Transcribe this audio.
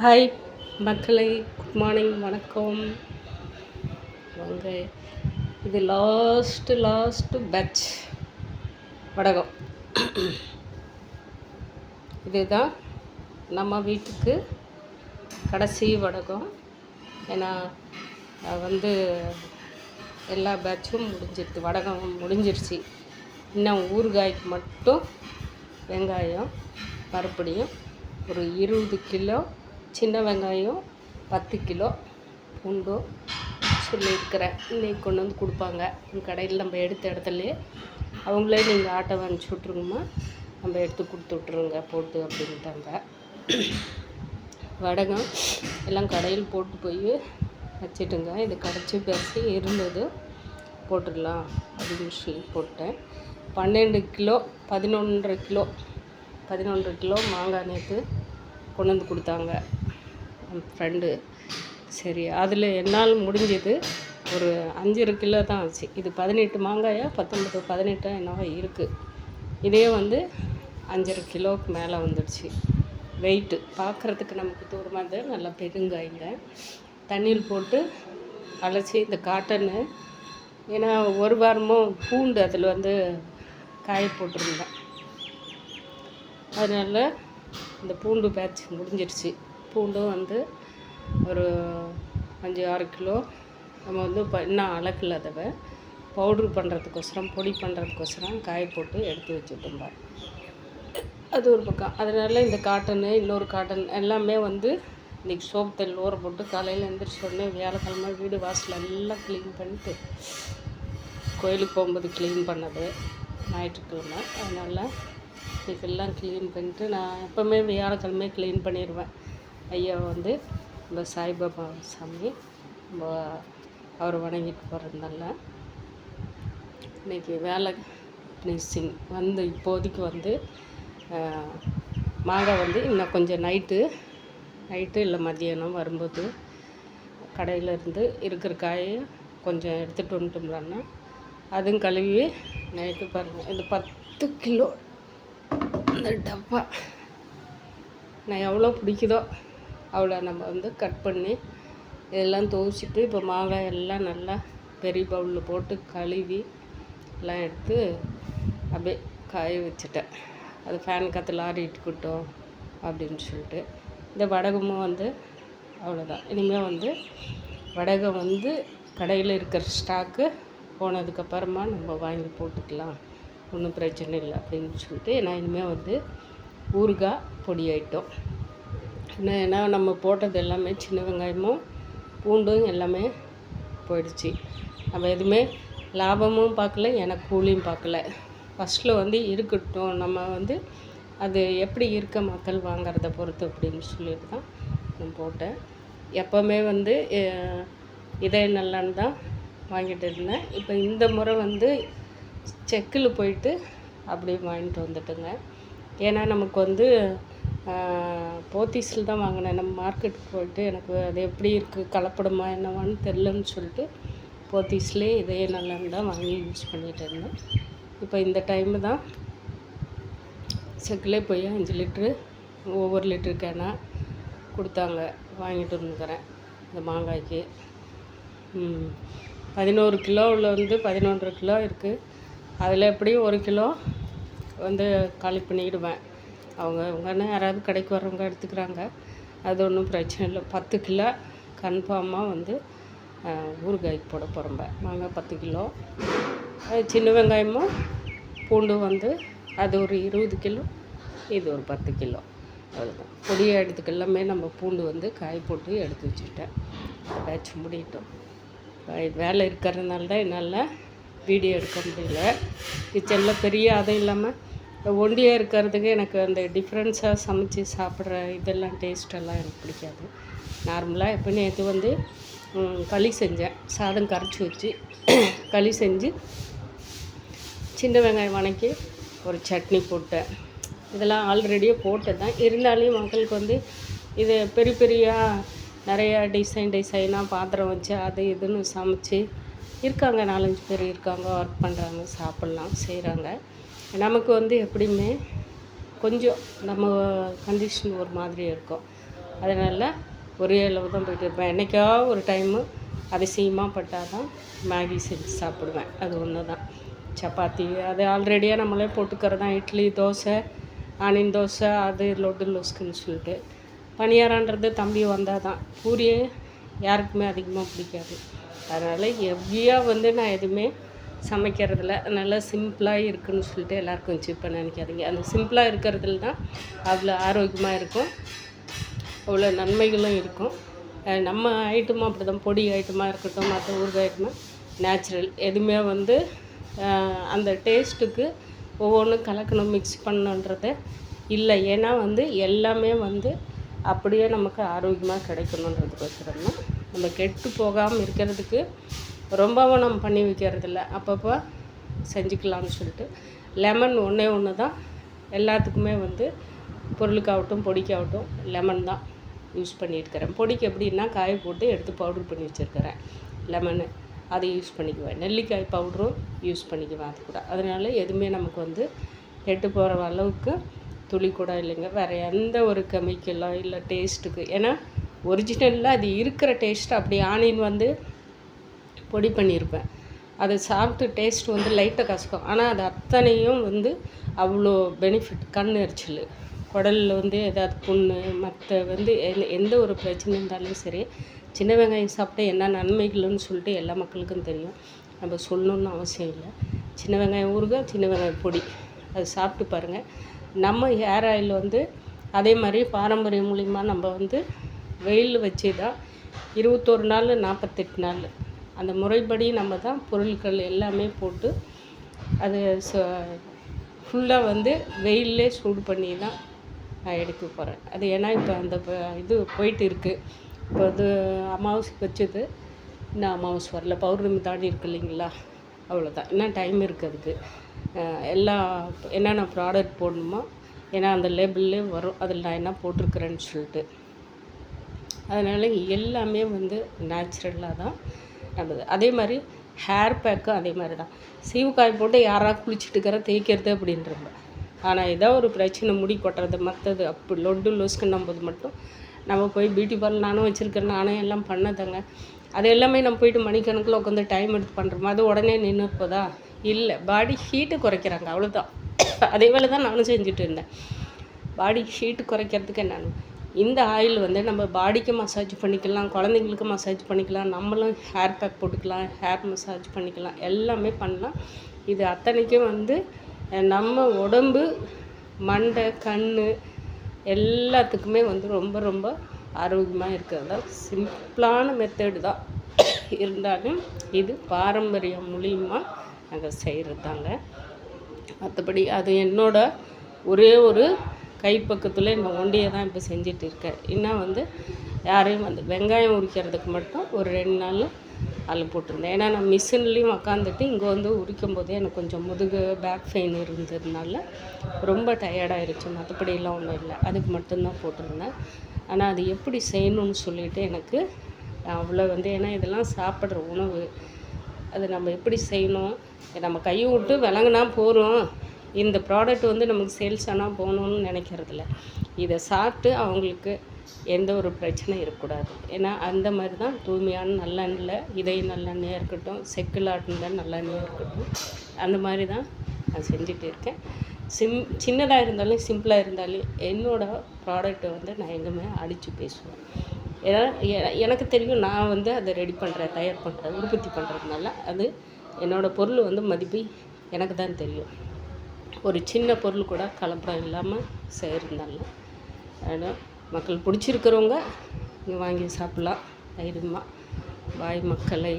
Hi மக்களை, good morning, வணக்கம். வாங்க, இது லாஸ்ட்டு பேட்ச் வடகம். இதுதான் நம்ம வீட்டுக்கு கடைசி வடகம். ஏன்னா எல்லா பேட்சும் முடிஞ்சிருது, வடகம் முடிஞ்சிருச்சு. இன்னும் ஊறுகாய்க்கு மட்டும் வெங்காயம் மறுபடியும் ஒரு 20 கிலோ சின்ன வெங்காயம், 10 கிலோ பூண்டு சொல்லியிருக்கிறேன். இன்றைக்கி கொண்டு வந்து கொடுப்பாங்க கடையில். நம்ம எடுத்த இடத்துலையே அவங்களே நீங்கள் ஆட்டோ அனுப்பிச்சி விட்ருங்கம்மா, நம்ம எடுத்து கொடுத்து விட்ருங்க போட்டு அப்படின்ட்டாங்க. வடகம் எல்லாம் கடையில் போட்டு போய் வச்சுட்டுங்க. இது கடைச்சி பேசி இருந்தது, போட்டுடலாம் அப்படின்னு சொல்லி போட்டேன். 11 கிலோ 11 கிலோ மாங்காய் நேற்று கொண்டு வந்து கொடுத்தாங்க என் ஃப்ரெண்டு. சரி, அதில் என்னால் முடிஞ்சது ஒரு 5 கிலோ தான் ஆச்சு. இது 18 மாங்காயா 19 18 என்னவோ இருக்குது. இதே 5 கிலோவுக்கு மேலே வந்துடுச்சு வெயிட்டு. பார்க்குறதுக்கு நமக்கு தூரமாக இருந்தால் நல்லா பெருங்காய்ங்க. தண்ணியில் போட்டு அலசி இந்த காட்டனு, ஏன்னா ஒரு வாரமும் பூண்டு அதில் காய போட்டிருந்தேன். அதனால் இந்த பூண்டு பேட்ச் முடிஞ்சிருச்சு. பூண்டும் ஒரு 5-6 கிலோ நம்ம இன்னும் அளக்கல. அதை பவுட்ரு பண்ணுறதுக்கோசரம், பொடி பண்ணுறதுக்கோசரம் காய போட்டு எடுத்து வச்சுட்டோம்பா. அது ஒரு பக்கம். அதனால் இந்த காட்டனு, இன்னொரு காட்டன் எல்லாமே இன்றைக்கி சோப்பு தண்ணி ஊற போட்டு காலையில் எழுந்திரிச்ச உடனே வியாழக்கிழமை வீடு வாசல் எல்லாம் க்ளீன் பண்ணிட்டு, கோயிலுக்கு போகும்போது க்ளீன் பண்ணது ஞாயிற்றுக்கிழமை. அதனால் இதெல்லாம் க்ளீன் பண்ணிட்டு, நான் எப்போவுமே வியாழக்கிழமை க்ளீன் பண்ணிடுவேன். ஐயா நம்ம சாய்பாபா சாமி, நம்ம அவரை வணங்கிட்டு போகிறதுனால இன்றைக்கி வேலை ஃபினிஷிங். இப்போதைக்கு மாங்காய் இன்னும் கொஞ்சம் நைட்டு இல்லை மதியானம் வரும்போது கடையில் இருந்து இருக்கிற காயை கொஞ்சம் எடுத்துகிட்டு வந்துட்டோம்னா அதுவும் கழுவி நைட்டு பாருங்கள். இந்த 10 கிலோ இந்த டப்பா நான் எவ்வளோ பிடிக்குதோ அவ்வளோ நம்ம கட் பண்ணி இதெல்லாம் துவைச்சிட்டு, இப்போ மாங்காய் எல்லாம் நல்லா பெரிய பவுலில் போட்டு கழுவி எல்லாம் எடுத்து அப்படியே காய வச்சுட்டேன். அது ஃபேன் காற்றுல ஆடிட்டுக்கிட்டோம் அப்படின்னு சொல்லிட்டு. இந்த வடகமும் அவ்வளோதான். இனிமேல் வடகம் கடையில் இருக்கிற ஸ்டாக்கு போனதுக்கப்புறமா நம்ம வாங்கி போட்டுக்கலாம், ஒன்றும் பிரச்சனை இல்லை அப்படின்னு சொல்லிட்டு. நான் இனிமேல் ஊறுகாய் பொடி ஐட்டம், ஏன்னா நம்ம போட்டது எல்லாமே சின்ன வெங்காயமும் பூண்டும் எல்லாமே போயிடுச்சு. நம்ம எதுவுமே லாபமும் பார்க்கல, எனக்கு கூலியும் பார்க்கல. ஃபஸ்ட்டில் இருக்கட்டும், நம்ம அது எப்படி இருக்க மக்கள் வாங்கிறத பொறுத்து அப்படின்னு சொல்லிட்டு தான் நான் போட்டேன். எப்போவுமே இதே நல்லான்னு தான் வாங்கிட்டு இருந்தேன். இப்போ இந்த முறை செக்கில் போயிட்டு அப்படியே வாங்கிட்டு வந்துட்டுங்க. ஏன்னா நமக்கு போத்தீஸில் தான் வாங்கினேன். நம்ம மார்க்கெட்டுக்கு போயிட்டு எனக்கு அது எப்படி இருக்குது, கலப்படமா என்னவான்னு தெரிலன்னு சொல்லிட்டு போத்தீஸ்லேயே இதே நல்லான்னு தான் வாங்கி யூஸ் பண்ணிகிட்டு இருந்தேன். இப்போ இந்த டைமு தான் செக்கிலே போய் 5 லிட்ரு ஒவ்வொரு லிட்ரு கேனாக கொடுத்தாங்க, வாங்கிட்டு வந்துக்கிறேன். இந்த மாங்காய்க்கு 11 கிலோவில் 11 கிலோ இருக்குது. அதில் எப்படியும் 1 கிலோ காலி பண்ணிவிடுவேன். அவங்கன்னு யாராவது கடைக்கு வர்றவங்க எடுத்துக்கிறாங்க, அது ஒன்றும் பிரச்சனை இல்லை. 10 கிலோ கன்ஃபார்மாக ஊறுகாய்க்கு போட போகிறோம்ப. மாங்காய் 10 கிலோ, சின்ன வெங்காயமும் பூண்டும் அது ஒரு 20 கிலோ, இது ஒரு 10 கிலோ, அவ்வளோதான். பொடியை எடுத்துக்க எல்லாமே நம்ம பூண்டு காய போட்டு எடுத்து வச்சுக்கிட்டேன். பேட்ச் முடியட்டும். வேலை இருக்கிறதுனால தான் என்னால் வீடியோ எடுக்க முடியல. கிச்சனில் பெரிய அதுவும் இல்லாமல் ஒண்டியாக இருக்கிறதுக்கு எனக்கு அந்த டிஃப்ரென்ஸாக சமைச்சி சாப்பிட்ற இதெல்லாம் டேஸ்ட்டெல்லாம் எனக்கு பிடிக்காது. நார்மலாக இப்போ நேற்று களி செஞ்சேன். சாதம் கரைச்சி வச்சு களி செஞ்சு சின்ன வெங்காயம் வணக்கி ஒரு சட்னி போட்டேன். இதெல்லாம் ஆல்ரெடியே போட்டது தான். இருந்தாலும் மக்களுக்கு இது பெரிய நிறையா டிசைனாக பாத்திரம் வச்சு அது இதுன்னு சமைச்சி இருக்காங்க. 4-5 பேர் இருக்காங்க, ஒர்க் பண்ணுறாங்க, சாப்பிட்லாம் செய்கிறாங்க. நமக்கு எப்படியுமே கொஞ்சம் நம்ம கண்டிஷன் ஒரு மாதிரி இருக்கும். அதனால் ஒரே அளவு தான் போயிட்டு இருப்பேன். என்றைக்கா ஒரு டைமு அதிசயமாக பட்டால் தான் மேகி செஞ்சு சாப்பிடுவேன். அது ஒன்று தான். சப்பாத்தி அது ஆல்ரெடியாக நம்மளே போட்டுக்கிறது தான். இட்லி, தோசை, ஆனியன் தோசை, அது லொட்டு லொஸ்க்குன்னு சொல்லிட்டு. பணியாரன்றது தம்பி வந்தால் தான். பூரியே யாருக்குமே அதிகமாக பிடிக்காது. அதனால் ஹெவியாக நான் எதுவுமே சமைக்கிறதில்ல. நல்லா சிம்பிளாக இருக்குதுன்னு சொல்லிட்டு எல்லாருக்கும் சீப்பாக நினைக்காதீங்க. அந்த சிம்பிளாக இருக்கிறதுல தான் அவ்வளோ ஆரோக்கியமாக இருக்கும், அவ்வளோ நன்மைகளும் இருக்கும். நம்ம ஐட்டமாக அப்படி தான், பொடி ஐட்டமாக இருக்கட்டும், மற்ற ஊறுகாய் ஐட்டமாக நேச்சுரல் எதுவுமே அந்த டேஸ்ட்டுக்கு ஒவ்வொன்றும் கலக்கணும், மிக்ஸ் பண்ணணுன்றதை இல்லை. ஏன்னா எல்லாமே அப்படியே நமக்கு ஆரோக்கியமாக கிடைக்கணுன்றதுக்கோசரம் தான். நம்ம கெட்டு போகாமல் இருக்கிறதுக்கு ரொம்பவும் நம்ம பண்ணி வைக்கிறதில்ல, அப்பப்போ செஞ்சுக்கலாம்னு சொல்லிட்டு. லெமன் ஒன்று தான் எல்லாத்துக்குமே பொருளுக்காகட்டும் பொடிக்காகட்டும் லெமன் தான் யூஸ் பண்ணியிருக்கிறேன். பொடிக்கு எப்படின்னா காய போட்டு எடுத்து பவுட்ரு பண்ணி வச்சுருக்கிறேன். லெமனு அதை யூஸ் பண்ணிக்குவேன். நெல்லிக்காய் பவுடரும் யூஸ் பண்ணிக்குவேன் அது கூட. அதனால் எதுவுமே நமக்கு கெட்டு போகிற அளவுக்கு துளி கூட இல்லைங்க. வேறு எந்த ஒரு கெமிக்கலோ இல்லை டேஸ்ட்டுக்கு. ஏன்னா ஒரிஜினலில் அது இருக்கிற டேஸ்ட்டு அப்படி ஆனியன் பொடி பண்ணியிருப்பேன். அதை சாப்பிட்டு டேஸ்ட் லைட்டாக கசக்கும். ஆனால் அது அத்தனையும் அவ்வளோ பெனிஃபிட். கண் எரிச்சல், குடலில் ஏதாவது புண்ணு, மற்ற எந்த ஒரு பிரச்சனை இருந்தாலும் சரி, சின்ன வெங்காயம் சாப்பிட்டா என்ன நன்மைகள்னு சொல்லிட்டு எல்லா மக்களுக்கும் தெரியும். நம்ம சொல்லணுன்னு அவசியம் இல்லை. சின்ன வெங்காயம் ஊறுகாய், சின்ன வெங்காயம் பொடி அது சாப்பிட்டு பாருங்கள். நம்ம ஹேர் ஆயில் அதே மாதிரி பாரம்பரியம் மூலிமா நம்ம வெயில் வச்சு தான் 21 நாள் 48 நாள் அந்த முறைப்படி நம்ம தான் பொருட்கள் எல்லாமே போட்டு அது ஃபுல்லாக வெயிலே சூடு பண்ணி தான் நான் எடுக்க போகிறேன். அது ஏன்னா இப்போ அந்த இது போயிட்டு இருக்குது. இப்போ அமாவாசைக்கு வச்சது, இன்னும் அமாவாசை வரல, பௌர்ணமி தாண்டி இருக்கு இல்லைங்களா, அவ்வளோதான். இன்னும் டைம் இருக்குது அதுக்கு. எல்லாம் என்னென்ன ப்ராடக்ட் போடணுமோ, ஏன்னா அந்த லேபிள்லே வரும் அதில் நான் என்ன போட்டிருக்கிறேன்னு சொல்லிட்டு. அதனால் எல்லாமே நேச்சுரலாக தான் நம்மது. அதே மாதிரி ஹேர் பேக்கும் அதே மாதிரி தான். சீவுக்காய் போட்டு யாராவது குளிச்சுட்டுக்கிற தேய்க்கிறது அப்படின்றப்ப, ஆனால் ஏதோ ஒரு பிரச்சனை முடி கொட்டுறது மற்றது அப்படி லொட்டு லொஸ்க்குன்னும் போது மட்டும் நம்ம போய் பியூட்டி பார்லர் நானும் வச்சுருக்கேன், நானும் எல்லாம் பண்ணதாங்க. அது எல்லாமே நம்ம போய்ட்டு மணிக்கணக்கில் உட்காந்து டைம் எடுத்து பண்ணுறோம். அது உடனே நின்று போதா? இல்லை, பாடி ஹீட்டு குறைக்கிறாங்க, அவ்வளோதான். அதே வேலை தான் நானும் செஞ்சுட்டு இருந்தேன். பாடி ஹீட்டு குறைக்கிறதுக்கு என்னென்னு இந்த ஆயில் நம்ம பாடிக்கு மசாஜ் பண்ணிக்கலாம், குழந்தைங்களுக்கு மசாஜ் பண்ணிக்கலாம், நம்மளும் ஹேர் பேக் போட்டுக்கலாம், ஹேர் மசாஜ் பண்ணிக்கலாம், எல்லாமே பண்ணலாம். இது அத்தனைக்கும் நம்ம உடம்பு, மண்டை, கண் எல்லாத்துக்குமே ரொம்ப ரொம்ப ஆரோக்கியமாக இருக்கிறது தான். சிம்பிளான மெத்தடு தான் இருந்தாலும் இது பாரம்பரியம் மூலியமாக நாங்கள் செய்கிறது தாங்க. மற்றபடி அது என்னோட ஒரே ஒரு கைப்பக்கத்தில் நான் ஒண்டியை தான் இப்போ செஞ்சுட்டு இருக்கேன். இன்னும் யாரையும் வெங்காயம் உரிக்கிறதுக்கு மட்டும் ஒரு 2 நாள் அதில் போட்டிருந்தேன். ஏன்னா நான் மிஷின்லேயும் உக்காந்துட்டு இங்கே உரிக்கும் போதே எனக்கு கொஞ்சம் முதுகு பேக் பெயின் இருந்ததுனால ரொம்ப டயர்டாகிருச்சு. மற்றபடியெல்லாம் ஒன்றும் இல்லை, அதுக்கு மட்டும்தான் போட்டிருந்தேன். ஆனால் அது எப்படி செய்யணும்னு சொல்லிவிட்டு எனக்கு அவ்வளோ ஏன்னா இதெல்லாம் சாப்பிட்ற உணவு, அது நம்ம எப்படி செய்யணும், நம்ம கையை விட்டு விளங்குனா போகிறோம், இந்த ப்ராடக்ட் நமக்கு சேல்ஸ் ஆனால் போகணுன்னு நினைக்கிறதில்ல. இதை சாப்பிட்டு அவங்களுக்கு எந்த ஒரு பிரச்சனையும் இருக்கக்கூடாது. ஏன்னா அந்த மாதிரி தான் தூய்மையான நல்லெண்ணெயில், இதய நல்லெண்ணெயாக இருக்கட்டும், செக்கில் ஆட்டின நல்லெண்ணெயாக இருக்கட்டும், அந்த மாதிரி தான் நான் செஞ்சுட்டு இருக்கேன். சின்னதாக இருந்தாலும் சிம்பிளாக இருந்தாலும் என்னோடய ப்ராடக்ட்டை நான் எங்கேயுமே அடித்து பேசுவேன். ஏன்னா எனக்கு தெரியும், நான் அதை ரெடி பண்ணுறேன், தயார் பண்ணுறேன், உற்பத்தி பண்ணுறதுனால அது என்னோடய பொருள் மதிப்பு எனக்கு தான் தெரியும். ஒரு சின்ன பொருள் கூட கலப்படம் இல்லாமல் செய்கிறதுனால ஆனால் மக்கள் பிடிச்சிருக்கிறவங்க இங்கே வாங்கி சாப்பிட்லாம் தைரியமாக. பாய் மக்களை.